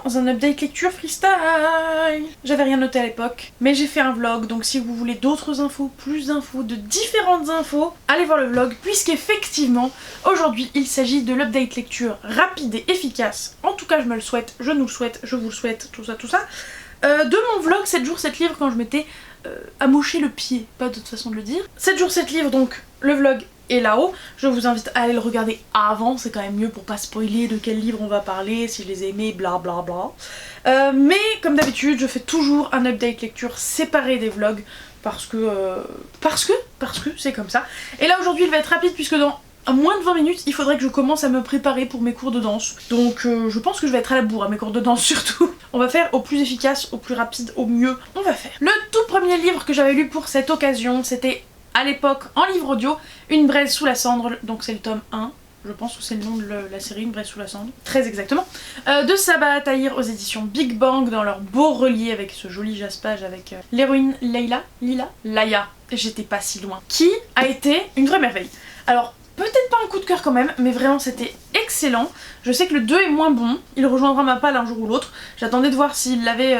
dans un update lecture freestyle. J'avais rien noté à l'époque, mais j'ai fait un vlog, donc si vous voulez d'autres infos, plus d'infos, de différentes infos, allez voir le vlog, puisqu'effectivement, aujourd'hui, il s'agit de l'update lecture rapide et efficace. En tout cas, je me le souhaite, je nous le souhaite, je vous le souhaite, tout ça, de mon vlog 7 jours 7 livres quand je m'étais amoché le pied, pas d'autre façon de le dire. 7 jours 7 livres, donc le vlog est là-haut. Je vous invite à aller le regarder avant, c'est quand même mieux pour pas spoiler de quel livre on va parler, si je les ai aimés, bla bla bla. Mais comme d'habitude, je fais toujours un update lecture séparé des vlogs parce que c'est comme ça. Et là aujourd'hui il va être rapide puisque dans moins de 20 minutes, il faudrait que je commence à me préparer pour mes cours de danse. Donc je pense que je vais être à la bourre à mes cours de danse surtout. On va faire au plus efficace, au plus rapide, au mieux. On va faire. Le tout premier livre que j'avais lu pour cette occasion, c'était à l'époque en livre audio, Une braise sous la cendre, donc c'est le tome 1. Je pense que c'est le nom de la série, Une braise sous la cendre, très exactement, de Sabaa Tahir aux éditions Big Bang dans leur beau relié avec ce joli jaspage avec l'héroïne Laïa, j'étais pas si loin, qui a été une vraie merveille. Alors, peut-être pas un coup de cœur quand même, mais vraiment c'était excellent. Je sais que le 2 est moins bon, il rejoindra ma palle un jour ou l'autre. J'attendais de voir s'ils l'avaient,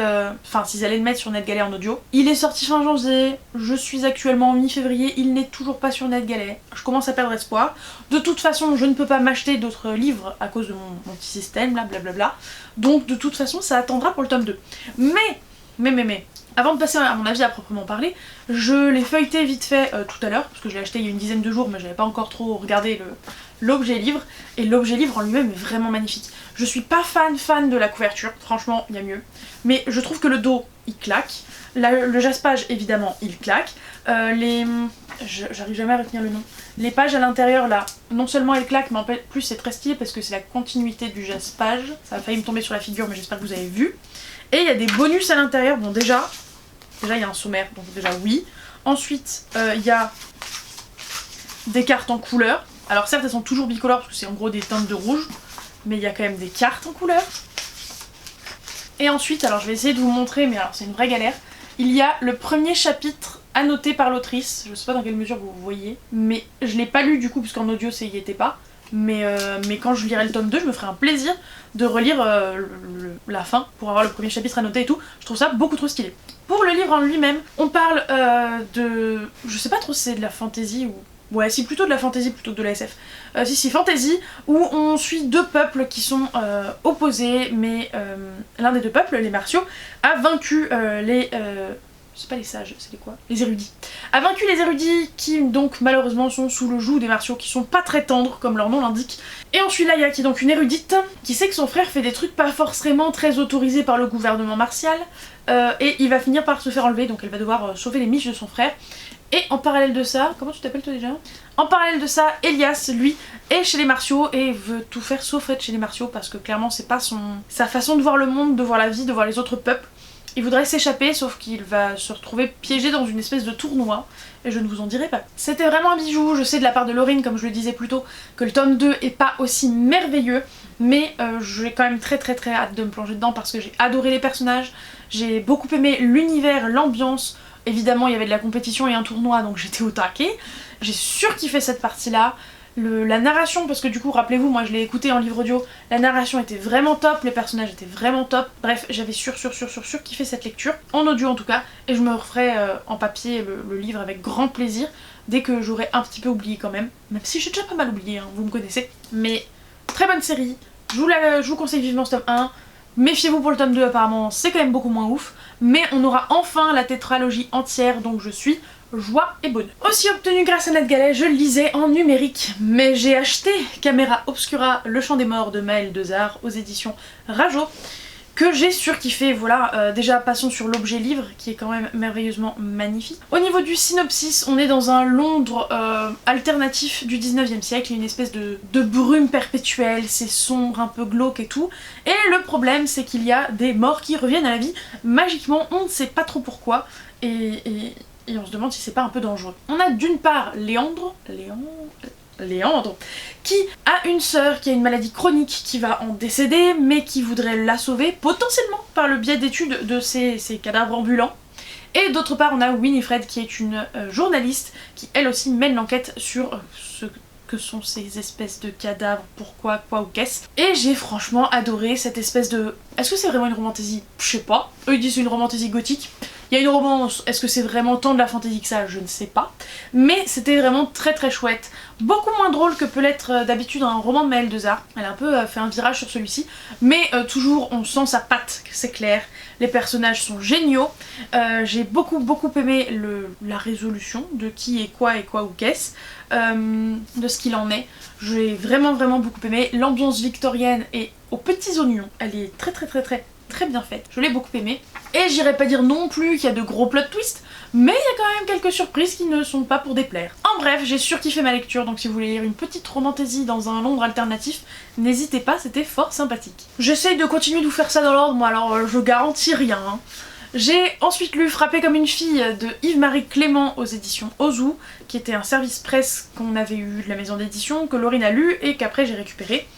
s'ils allaient le mettre sur NetGalley en audio. Il est sorti fin janvier, je suis actuellement en mi-février, il n'est toujours pas sur NetGalley. Je commence à perdre espoir. De toute façon, je ne peux pas m'acheter d'autres livres à cause de mon petit système, là, blablabla. Donc de toute façon, ça attendra pour le tome 2. Mais, avant de passer à mon avis à proprement parler, je l'ai feuilleté vite fait tout à l'heure, parce que je l'ai acheté il y a une dizaine de jours, mais j'avais pas encore trop regardé l'objet livre, et l'objet livre en lui-même est vraiment magnifique. Je suis pas fan de la couverture, franchement il y a mieux, mais je trouve que le dos il claque, le jaspage évidemment il claque, j'arrive jamais à retenir le nom, les pages à l'intérieur là, non seulement elles claquent, mais en plus c'est très stylé parce que c'est la continuité du jaspage, ça a failli me tomber sur la figure mais j'espère que vous avez vu. Et il y a des bonus à l'intérieur, bon déjà il y a un sommaire, donc déjà oui. Ensuite il y a des cartes en couleur. Alors certes elles sont toujours bicolores parce que c'est en gros des teintes de rouge, mais il y a quand même des cartes en couleur. Et ensuite, alors je vais essayer de vous montrer, mais alors c'est une vraie galère, il y a le premier chapitre annoté par l'autrice, je sais pas dans quelle mesure vous voyez, mais je l'ai pas lu du coup puisqu'en audio ça y était pas. Mais quand je lirai le tome 2, je me ferai un plaisir de relire la fin pour avoir le premier chapitre annoté et tout. Je trouve ça beaucoup trop stylé. Pour le livre en lui-même, on parle de... Je sais pas trop si c'est de la fantasy ou... Ouais, si plutôt de la fantasy plutôt que de la SF. Si, fantasy, où on suit deux peuples qui sont opposés, mais l'un des deux peuples, les martiaux, a vaincu les... c'est pas les sages, c'est les quoi? Les érudits. A vaincu les érudits qui donc malheureusement sont sous le joug des martiaux qui sont pas très tendres comme leur nom l'indique. Et on suit Laïa qui est donc une érudite qui sait que son frère fait des trucs pas forcément très autorisés par le gouvernement martial et il va finir par se faire enlever donc elle va devoir sauver les miches de son frère. Et en parallèle de ça, comment tu t'appelles toi déjà? En parallèle de ça, Elias lui est chez les martiaux et veut tout faire sauf être chez les martiaux parce que clairement c'est pas sa façon de voir le monde, de voir la vie, de voir les autres peuples. Il voudrait s'échapper, sauf qu'il va se retrouver piégé dans une espèce de tournoi, et je ne vous en dirai pas. C'était vraiment un bijou, je sais de la part de Laurine, comme je le disais plus tôt, que le tome 2 est pas aussi merveilleux, mais j'ai quand même très hâte de me plonger dedans parce que j'ai adoré les personnages, j'ai beaucoup aimé l'univers, l'ambiance, évidemment il y avait de la compétition et un tournoi, donc j'étais au taquet, j'ai surkiffé cette partie-là. La narration, parce que du coup rappelez-vous, moi je l'ai écouté en livre audio, la narration était vraiment top, les personnages étaient vraiment top, bref j'avais kiffé cette lecture, en audio en tout cas, et je me referai en papier le livre avec grand plaisir, dès que j'aurai un petit peu oublié quand même si j'ai déjà pas mal oublié, hein, vous me connaissez, mais très bonne série, je vous conseille vivement ce tome 1, méfiez-vous pour le tome 2 apparemment, c'est quand même beaucoup moins ouf, mais on aura enfin la tétralogie entière, donc je suis joie et bonheur. Aussi obtenu grâce à NetGalley, je le lisais en numérique, mais j'ai acheté Camera Obscura, Le Chant des Morts de Maëlle Dezard aux éditions Rajo, que j'ai surkiffé, voilà, déjà passons sur l'objet livre qui est quand même merveilleusement magnifique. Au niveau du synopsis, on est dans un Londres alternatif du 19e siècle, une espèce de brume perpétuelle, c'est sombre, un peu glauque et tout, et le problème c'est qu'il y a des morts qui reviennent à la vie magiquement, on ne sait pas trop pourquoi, et on se demande si c'est pas un peu dangereux. On a d'une part Léandre, qui a une sœur qui a une maladie chronique qui va en décéder, mais qui voudrait la sauver, potentiellement par le biais d'études de ces cadavres ambulants. Et d'autre part, on a Winifred qui est une journaliste qui elle aussi mène l'enquête sur que sont ces espèces de cadavres, pourquoi, quoi ou qu'est-ce. Et j'ai franchement adoré cette espèce de... Est-ce que c'est vraiment une romantasy? Je sais pas. Eux ils disent une romantasy gothique. Il y a une romance, est-ce que c'est vraiment tant de la fantaisie que ça? Je ne sais pas. Mais c'était vraiment très très chouette. Beaucoup moins drôle que peut l'être d'habitude un roman de Maëlle Dezard. Elle a un peu fait un virage sur celui-ci. Mais toujours on sent sa patte, c'est clair. Les personnages sont géniaux. J'ai beaucoup aimé la résolution de qui est quoi et quoi ou qu'est-ce. De ce qu'il en est. J'ai vraiment beaucoup aimé. L'ambiance victorienne et aux petits oignons, elle est très bien faite. Je l'ai beaucoup aimée. Et j'irais pas dire non plus qu'il y a de gros plot twists, mais il y a quand même quelques surprises qui ne sont pas pour déplaire. En bref, j'ai surkiffé ma lecture, donc si vous voulez lire une petite romantasy dans un Londres alternatif, n'hésitez pas, c'était fort sympathique. J'essaye de continuer de vous faire ça dans l'ordre, moi alors je garantis rien. Hein. J'ai ensuite lu Frapper comme une fille de Yves-Marie Clément aux éditions Ozu, qui était un service presse qu'on avait eu de la maison d'édition, que Laurine a lu et qu'après j'ai récupéré.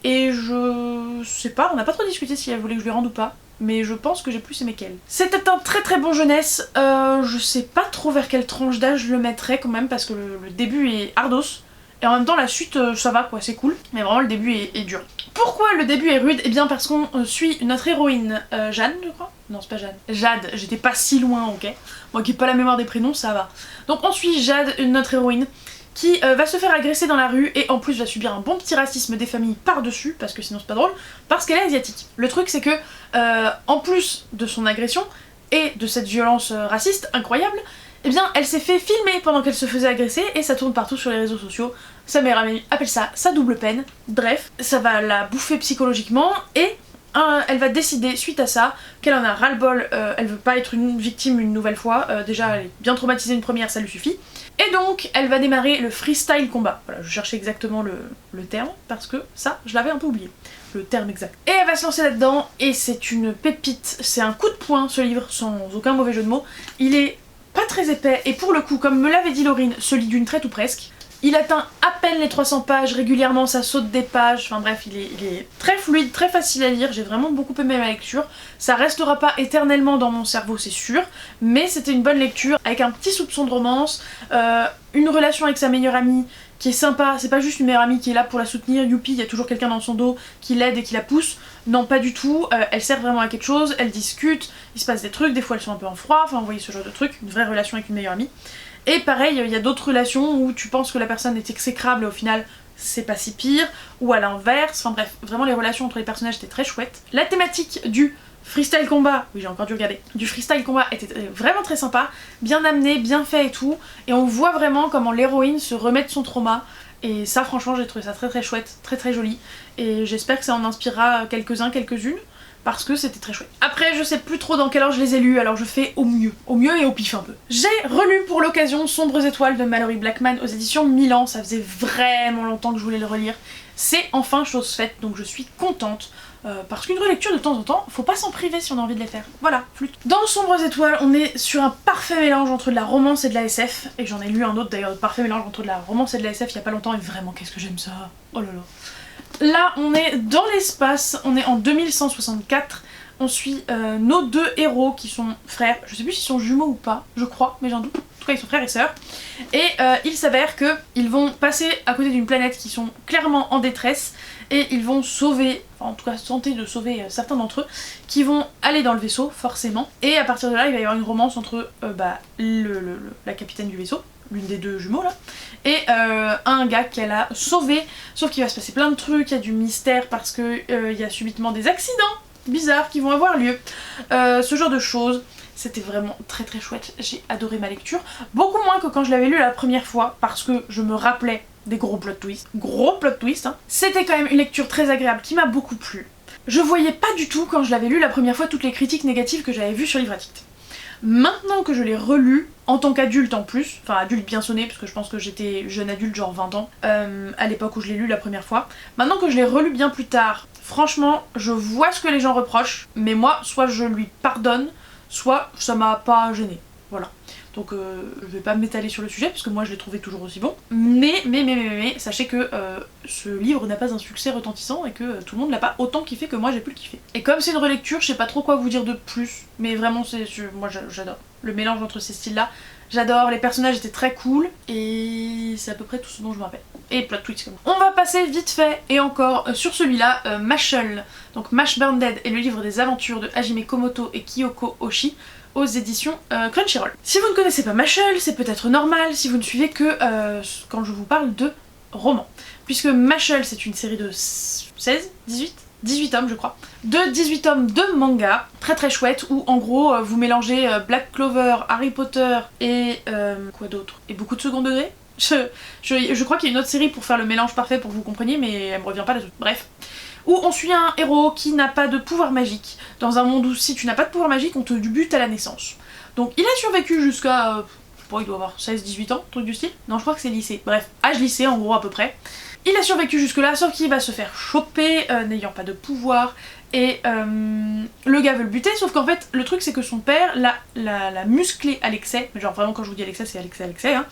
Et je sais pas, on n'a pas trop discuté si elle voulait que je lui rende ou pas, mais je pense que j'ai plus aimé qu'elle. C'était un très bon jeunesse, je sais pas trop vers quelle tranche d'âge je le mettrais quand même, parce que le début est ardos, et en même temps la suite ça va quoi, c'est cool, mais vraiment le début est dur. Pourquoi le début est rude? Eh bien parce qu'on suit notre héroïne, Jeanne je crois? Non c'est pas Jeanne, Jade, j'étais pas si loin, ok? Moi qui ai pas la mémoire des prénoms, ça va. Donc on suit Jade, notre héroïne, qui va se faire agresser dans la rue et en plus va subir un bon petit racisme des familles par-dessus, parce que sinon c'est pas drôle, parce qu'elle est asiatique. Le truc c'est que, en plus de son agression et de cette violence raciste incroyable, eh bien elle s'est fait filmer pendant qu'elle se faisait agresser et ça tourne partout sur les réseaux sociaux. Sa meilleure amie appelle ça sa double peine. Bref, ça va la bouffer psychologiquement et elle va décider suite à ça qu'elle en a ras-le-bol, elle veut pas être une victime une nouvelle fois, déjà elle est bien traumatisée une première, ça lui suffit. Et donc elle va démarrer le freestyle combat. Voilà, je cherchais exactement le terme parce que ça, je l'avais un peu oublié. Le terme exact. Et elle va se lancer là-dedans et c'est une pépite, c'est un coup de poing ce livre sans aucun mauvais jeu de mots. Il est pas très épais et pour le coup, comme me l'avait dit Laurine, se lit d'une traite ou presque. Il atteint à peine les 300 pages, régulièrement ça saute des pages, enfin bref, il est très fluide, très facile à lire, j'ai vraiment beaucoup aimé ma lecture. Ça restera pas éternellement dans mon cerveau, c'est sûr, mais c'était une bonne lecture, avec un petit soupçon de romance, une relation avec sa meilleure amie qui est sympa, c'est pas juste une meilleure amie qui est là pour la soutenir, youpi, il y a toujours quelqu'un dans son dos qui l'aide et qui la pousse. Non, pas du tout, elle sert vraiment à quelque chose, elle discute, il se passe des trucs, des fois elles sont un peu en froid, enfin vous voyez ce genre de truc, une vraie relation avec une meilleure amie. Et pareil, il y a d'autres relations où tu penses que la personne est exécrable et au final c'est pas si pire, ou à l'inverse, enfin bref, vraiment les relations entre les personnages étaient très chouettes. La thématique du freestyle combat, oui j'ai encore dû regarder, du freestyle combat était vraiment très sympa, bien amené, bien fait et tout, et on voit vraiment comment l'héroïne se remet de son trauma, et ça franchement j'ai trouvé ça très chouette, très joli, et j'espère que ça en inspirera quelques-uns, quelques-unes, parce que c'était très chouette. Après je sais plus trop dans quelle ordre je les ai lus, alors je fais au mieux et au pif un peu. J'ai relu pour l'occasion Sombres étoiles de Malory Blackman aux éditions Milan, ça faisait vraiment longtemps que je voulais le relire. C'est enfin chose faite, donc je suis contente. Parce qu'une relecture de temps en temps, faut pas s'en priver si on a envie de les faire. Voilà, flûte. Dans Sombres étoiles, on est sur un parfait mélange entre de la romance et de la SF, et j'en ai lu un autre d'ailleurs, de parfait mélange entre de la romance et de la SF il y a pas longtemps, et vraiment qu'est-ce que j'aime ça. Oh là là. Là, on est dans l'espace, on est en 2164, on suit nos deux héros qui sont frères, je sais plus s'ils sont jumeaux ou pas, je crois, mais j'en doute, en tout cas ils sont frères et sœurs, et il s'avère qu'ils vont passer à côté d'une planète qui sont clairement en détresse, et ils vont sauver, enfin en tout cas tenter de sauver certains d'entre eux, qui vont aller dans le vaisseau, forcément, et à partir de là il va y avoir une romance entre la capitaine du vaisseau, l'une des deux jumeaux là, et un gars qu'elle a sauvé, sauf qu'il va se passer plein de trucs, il y a du mystère parce que il y a subitement des accidents bizarres qui vont avoir lieu, ce genre de choses. C'était vraiment très chouette, j'ai adoré ma lecture, beaucoup moins que quand je l'avais lu la première fois parce que je me rappelais des gros plot twists, hein. C'était quand même une lecture très agréable qui m'a beaucoup plu. Je voyais pas du tout quand je l'avais lu la première fois toutes les critiques négatives que j'avais vues sur Livre Addict. Maintenant que je l'ai relu, en tant qu'adulte en plus, enfin adulte bien sonné parce que je pense que j'étais jeune adulte genre 20 ans à l'époque où je l'ai lu la première fois, maintenant que je l'ai relu bien plus tard, franchement je vois ce que les gens reprochent, mais moi soit je lui pardonne, soit ça m'a pas gêné, voilà. Donc je vais pas m'étaler sur le sujet parce que moi je l'ai trouvé toujours aussi bon, mais sachez que ce livre n'a pas un succès retentissant et que tout le monde l'a pas autant kiffé que moi j'ai pu le kiffer. Et comme c'est une relecture, je sais pas trop quoi vous dire de plus, mais vraiment moi j'adore. Le mélange entre ces styles là J'adore, les personnages étaient très cool, et c'est à peu près tout ce dont je me rappelle. Et plot twist comme ça. On va passer vite fait, et encore, sur celui-là, Mashle, donc Mash Burn Dead est le livre des aventures de Hajime Komoto et Kyoko Oshi, aux éditions Crunchyroll. Si vous ne connaissez pas Mashle, c'est peut-être normal si vous ne suivez que quand je vous parle de romans. Puisque Mashle, c'est une série de 16, 18 tomes je crois, de 18 tomes de manga, très très chouette, où en gros vous mélangez Black Clover, Harry Potter et quoi d'autre, et beaucoup de second degré. Je crois qu'il y a une autre série pour faire le mélange parfait pour que vous compreniez, mais elle me revient pas là-dessus. Bref. Où on suit un héros qui n'a pas de pouvoir magique, dans un monde où si tu n'as pas de pouvoir magique, on te bute à la naissance. Donc il a survécu jusqu'à... il doit avoir 16-18 ans, truc du style. Non, je crois que c'est lycée. Bref, âge lycée en gros à peu près. Il a survécu jusque là, sauf qu'il va se faire choper, n'ayant pas de pouvoir, et le gars veut le buter, sauf qu'en fait, le truc c'est que son père l'a musclé à l'excès, genre vraiment quand je vous dis à l'excès, c'est à l'excès, hein,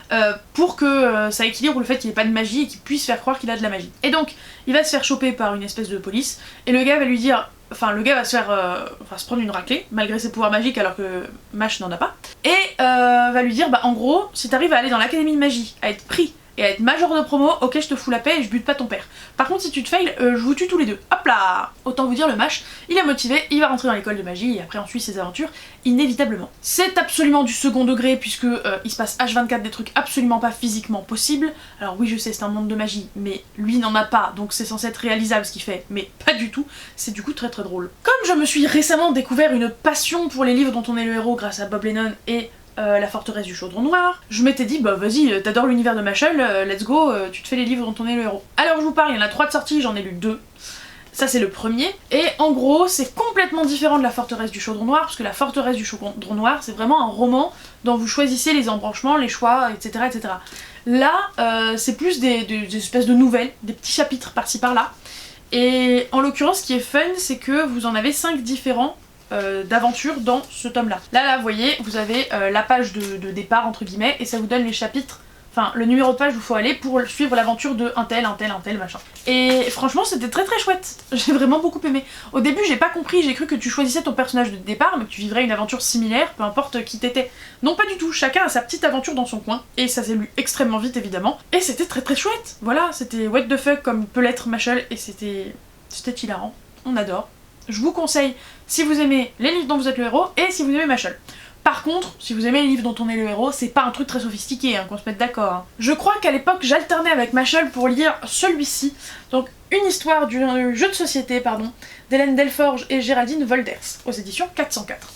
pour que ça équilibre le fait qu'il ait pas de magie et qu'il puisse faire croire qu'il a de la magie. Et donc, il va se faire choper par une espèce de police, et le gars va lui dire... Enfin, le gars va se faire... se prendre une raclée, malgré ses pouvoirs magiques alors que Mash n'en a pas, et va lui dire, bah en gros, si t'arrives à aller dans l'académie de magie, à être pris, et à être major de promo, ok je te fous la paix et je bute pas ton père. Par contre si tu te fails, je vous tue tous les deux. Hop là. Autant vous dire, le Mash, il est motivé, il va rentrer dans l'école de magie et après on suit ses aventures, inévitablement. C'est absolument du second degré puisque il se passe H24 des trucs absolument pas physiquement possibles. Alors oui je sais c'est un monde de magie, mais lui n'en a pas, donc c'est censé être réalisable ce qu'il fait, mais pas du tout. C'est du coup très très drôle. Comme je me suis récemment découvert une passion pour les livres dont on est le héros grâce à Bob Lennon et La forteresse du chaudron noir, je m'étais dit bah vas-y, t'adores l'univers de Mashle, let's go, tu te fais les livres dont on est le héros. Alors je vous parle, il y en a 3 de sortis, j'en ai lu 2. Ça c'est le premier, et en gros c'est complètement différent de La forteresse du chaudron noir, parce que La forteresse du chaudron noir c'est vraiment un roman dont vous choisissez les embranchements, les choix, etc. etc. Là c'est plus des espèces de nouvelles, des petits chapitres par-ci par-là, et en l'occurrence ce qui est fun c'est que vous en avez 5 différents d'aventure dans ce tome là. Là vous voyez, vous avez la page de départ entre guillemets et ça vous donne les chapitres, enfin le numéro de page où il faut aller pour suivre l'aventure de un tel machin. Et franchement c'était très très chouette, j'ai vraiment beaucoup aimé. Au début j'ai pas compris, j'ai cru que tu choisissais ton personnage de départ mais que tu vivrais une aventure similaire, peu importe qui t'étais. Non pas du tout, chacun a sa petite aventure dans son coin et ça s'est lu extrêmement vite évidemment. Et c'était très très chouette, voilà, c'était what the fuck comme peut l'être Mashle et c'était hilarant, on adore. Je vous conseille, si vous aimez les livres dont vous êtes le héros, et si vous aimez Mashle. Par contre, si vous aimez les livres dont on est le héros, c'est pas un truc très sophistiqué, hein, qu'on se mette d'accord. Hein. Je crois qu'à l'époque, j'alternais avec Mashle pour lire celui-ci, donc une histoire du jeu de société, pardon, d'Hélène Delforge et Géraldine Wolders, aux éditions 404.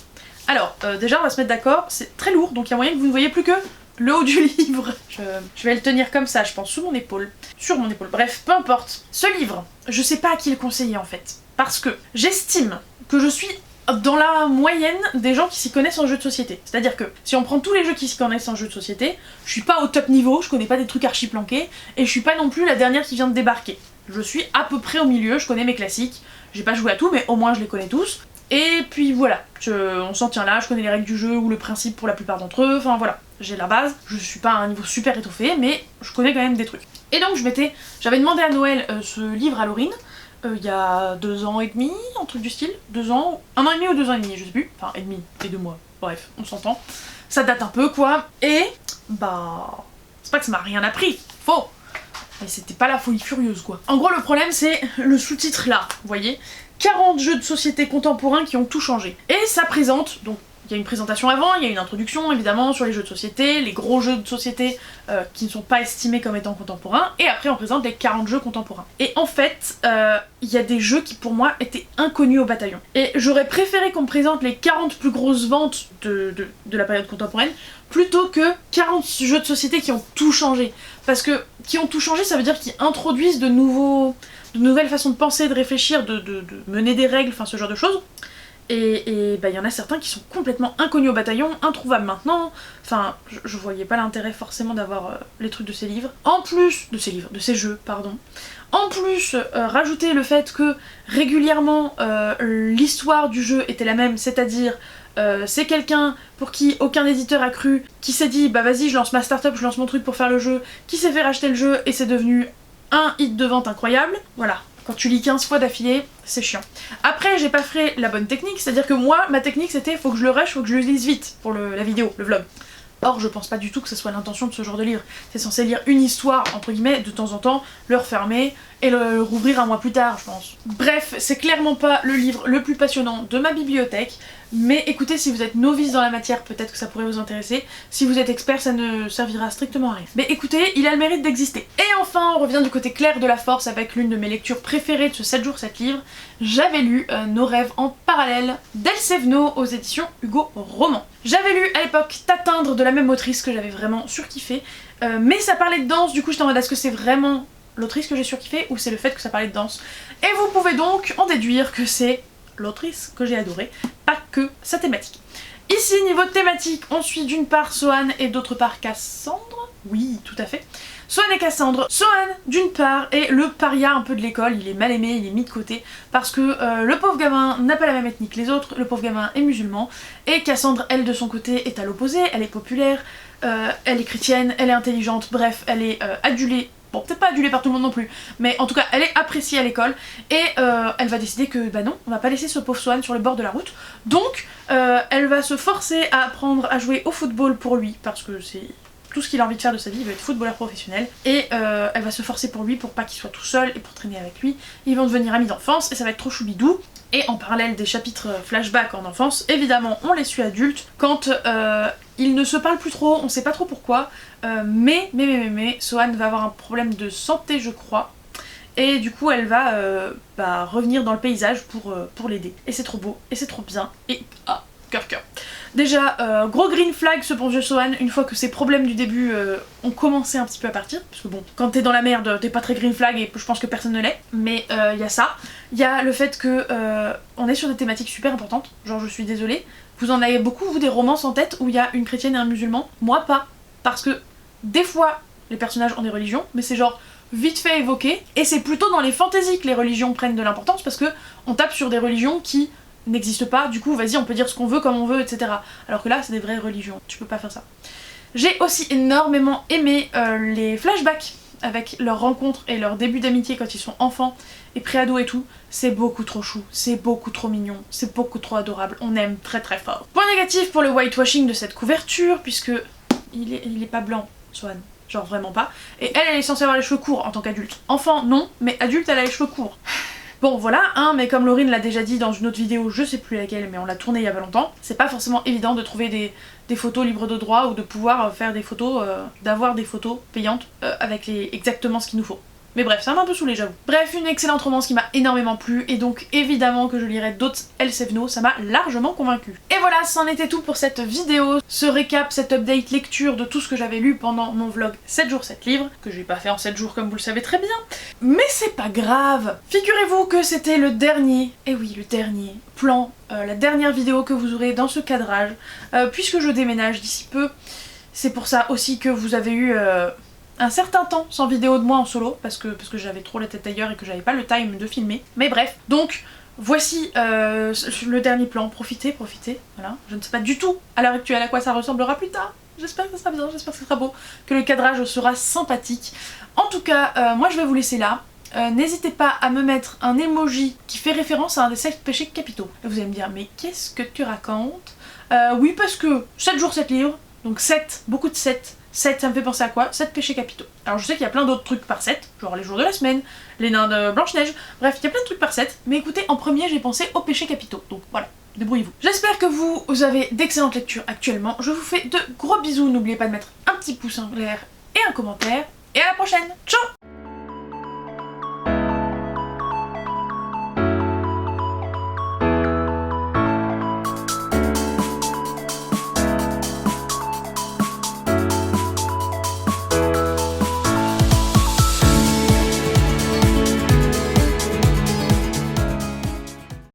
Alors, déjà, on va se mettre d'accord, c'est très lourd, donc il y a moyen que vous ne voyez plus que le haut du livre. Je vais le tenir comme ça, je pense, sous mon épaule. Sur mon épaule, bref, peu importe. Ce livre, je sais pas à qui le conseiller en fait. Parce que j'estime que je suis dans la moyenne des gens qui s'y connaissent en jeu de société. C'est-à-dire que si on prend tous les jeux qui s'y connaissent en jeu de société, je suis pas au top niveau, je connais pas des trucs archi planqués, et je suis pas non plus la dernière qui vient de débarquer. Je suis à peu près au milieu, je connais mes classiques, j'ai pas joué à tout, mais au moins je les connais tous. Et puis voilà, on s'en tient là, je connais les règles du jeu ou le principe pour la plupart d'entre eux, enfin voilà, j'ai la base, je suis pas à un niveau super étoffé, mais je connais quand même des trucs. Et donc j'avais demandé à Noël ce livre à Laurine, il y a 2 ans et demi, un truc du style, 2 ans, 1 an et demi ou 2 ans et demi, je sais plus, enfin et demi et 2 mois, bref, on s'entend. Ça date un peu quoi, et bah c'est pas que ça m'a rien appris, faux, mais c'était pas la folie furieuse quoi. En gros le problème c'est le sous-titre là, vous voyez, 40 jeux de société contemporains qui ont tout changé. Et ça présente, donc il y a une présentation avant, il y a une introduction évidemment sur les jeux de société, les gros jeux de société qui ne sont pas estimés comme étant contemporains, et après on présente les 40 jeux contemporains. Et en fait, il y a des jeux qui pour moi étaient inconnus au bataillon. Et j'aurais préféré qu'on me présente les 40 plus grosses ventes de la période contemporaine, plutôt que 40 jeux de société qui ont tout changé. Parce que qui ont tout changé, ça veut dire qu'ils introduisent de nouvelles façons de penser, de réfléchir, de mener des règles, enfin ce genre de choses. Et bah, y en a certains qui sont complètement inconnus au bataillon, introuvables maintenant. Enfin, je voyais pas l'intérêt forcément d'avoir les trucs de ces livres. En plus, de ces jeux, pardon. En plus, rajouter le fait que régulièrement l'histoire du jeu était la même, c'est-à-dire c'est quelqu'un pour qui aucun éditeur a cru, qui s'est dit bah vas-y je lance ma start-up, je lance mon truc pour faire le jeu, qui s'est fait racheter le jeu et c'est devenu un hit de vente incroyable. Voilà. Quand tu lis 15 fois d'affilée, c'est chiant. Après, j'ai pas fait la bonne technique, c'est-à-dire que moi, ma technique c'était faut que je le rush, faut que je le lise vite pour la vidéo, le vlog. Or, je pense pas du tout que ce soit l'intention de ce genre de livre. C'est censé lire une histoire, entre guillemets, de temps en temps, le refermer et le rouvrir un mois plus tard, je pense. Bref, c'est clairement pas le livre le plus passionnant de ma bibliothèque, mais écoutez, si vous êtes novice dans la matière, peut-être que ça pourrait vous intéresser. Si vous êtes expert, ça ne servira strictement à rien. Mais écoutez, il a le mérite d'exister. Et enfin, on revient du côté clair de la force avec l'une de mes lectures préférées de ce 7 jours 7 livres. J'avais lu Nos rêves en parallèle d'Elle Sévenot aux éditions Hugo Roman. J'avais lu à l'époque T'atteindre de la même autrice que j'avais vraiment surkiffé, mais ça parlait de danse, du coup j'étais en mode est-ce que c'est vraiment l'autrice que j'ai surkiffé ou c'est le fait que ça parlait de danse? Et vous pouvez donc en déduire que c'est l'autrice que j'ai adorée, pas que sa thématique. Ici, niveau thématique, on suit d'une part Sohan et d'autre part Cassandre. Oui, tout à fait. Sohan et Cassandre. Sohan, d'une part, est le paria un peu de l'école, il est mal aimé, il est mis de côté, parce que le pauvre gamin n'a pas la même ethnie que les autres, le pauvre gamin est musulman, et Cassandre, elle, de son côté, est à l'opposé, elle est populaire, elle est chrétienne, elle est intelligente, bref, elle est adulée. Bon, peut-être pas adulée par tout le monde non plus, mais en tout cas, elle est appréciée à l'école, et elle va décider que, bah non, on va pas laisser ce pauvre Sohan sur le bord de la route, donc elle va se forcer à apprendre à jouer au football pour lui, parce que c'est tout ce qu'il a envie de faire de sa vie, il veut être footballeur professionnel, et elle va se forcer pour lui, pour pas qu'il soit tout seul, et pour traîner avec lui. Ils vont devenir amis d'enfance, et ça va être trop choubidou. Et en parallèle des chapitres flashback en enfance, évidemment on les suit adultes, quand ils ne se parlent plus trop, on sait pas trop pourquoi, mais Sohan va avoir un problème de santé je crois, et du coup elle va revenir dans le paysage pour l'aider. Et c'est trop beau, et c'est trop bien, et ah, cœur. Déjà, gros green flag ce bon vieux Sohan, une fois que ces problèmes du début ont commencé un petit peu à partir, parce que bon, quand t'es dans la merde, t'es pas très green flag et je pense que personne ne l'est, mais y a ça. Il y a le fait que on est sur des thématiques super importantes, genre je suis désolée, vous en avez beaucoup vous des romances en tête où il y a une chrétienne et un musulman, moi pas, parce que des fois les personnages ont des religions, mais c'est genre vite fait évoqué, et c'est plutôt dans les fantaisies que les religions prennent de l'importance, parce que on tape sur des religions qui n'existe pas, du coup vas-y on peut dire ce qu'on veut comme on veut, etc. Alors que là c'est des vraies religions, tu peux pas faire ça. J'ai aussi énormément aimé les flashbacks avec leurs rencontres et leur début d'amitié quand ils sont enfants et pré-ados et tout. C'est beaucoup trop chou, c'est beaucoup trop mignon, c'est beaucoup trop adorable, on aime très très fort. Point négatif pour le whitewashing de cette couverture, puisque il est pas blanc, Sohan. Genre vraiment pas. Et elle est censée avoir les cheveux courts en tant qu'adulte. Enfant non, mais adulte elle a les cheveux courts. Bon voilà, hein, mais comme Laurine l'a déjà dit dans une autre vidéo, je sais plus laquelle, mais on l'a tournée il y a pas longtemps, c'est pas forcément évident de trouver des photos libres de droit ou de pouvoir faire des photos, d'avoir des photos payantes avec exactement ce qu'il nous faut. Mais bref, ça m'a un peu saoulée j'avoue. Bref, une excellente romance qui m'a énormément plu, et donc évidemment que je lirai d'autres Elle Sévenot, ça m'a largement convaincue. Et voilà, c'en était tout pour cette vidéo, ce récap, cette update lecture de tout ce que j'avais lu pendant mon vlog 7 jours 7 livres, que j'ai pas fait en 7 jours comme vous le savez très bien. Mais c'est pas grave. Figurez-vous que c'était le dernier, et oui le dernier, plan, la dernière vidéo que vous aurez dans ce cadrage, puisque je déménage d'ici peu. C'est pour ça aussi que vous avez eu un certain temps sans vidéo de moi en solo, parce que j'avais trop la tête ailleurs et que j'avais pas le time de filmer. Mais bref, donc voici le dernier plan, profitez, voilà. Je ne sais pas du tout à l'heure actuelle à quoi ça ressemblera plus tard. J'espère que ça sera bien, j'espère que ça sera beau, que le cadrage sera sympathique. En tout cas, moi je vais vous laisser là. N'hésitez pas à me mettre un emoji qui fait référence à un des 7 péchés capitaux. Et vous allez me dire, mais qu'est-ce que tu racontes? Oui, parce que 7 jours 7 livres, donc 7, beaucoup de 7. 7, ça me fait penser à quoi? 7 péchés capitaux. Alors je sais qu'il y a plein d'autres trucs par 7, genre les jours de la semaine, les nains de Blanche-Neige, bref, il y a plein de trucs par 7, mais écoutez, en premier j'ai pensé aux péchés capitaux, donc voilà, débrouillez-vous. J'espère que vous avez d'excellentes lectures actuellement, je vous fais de gros bisous, n'oubliez pas de mettre un petit pouce en l'air et un commentaire, et à la prochaine, ciao!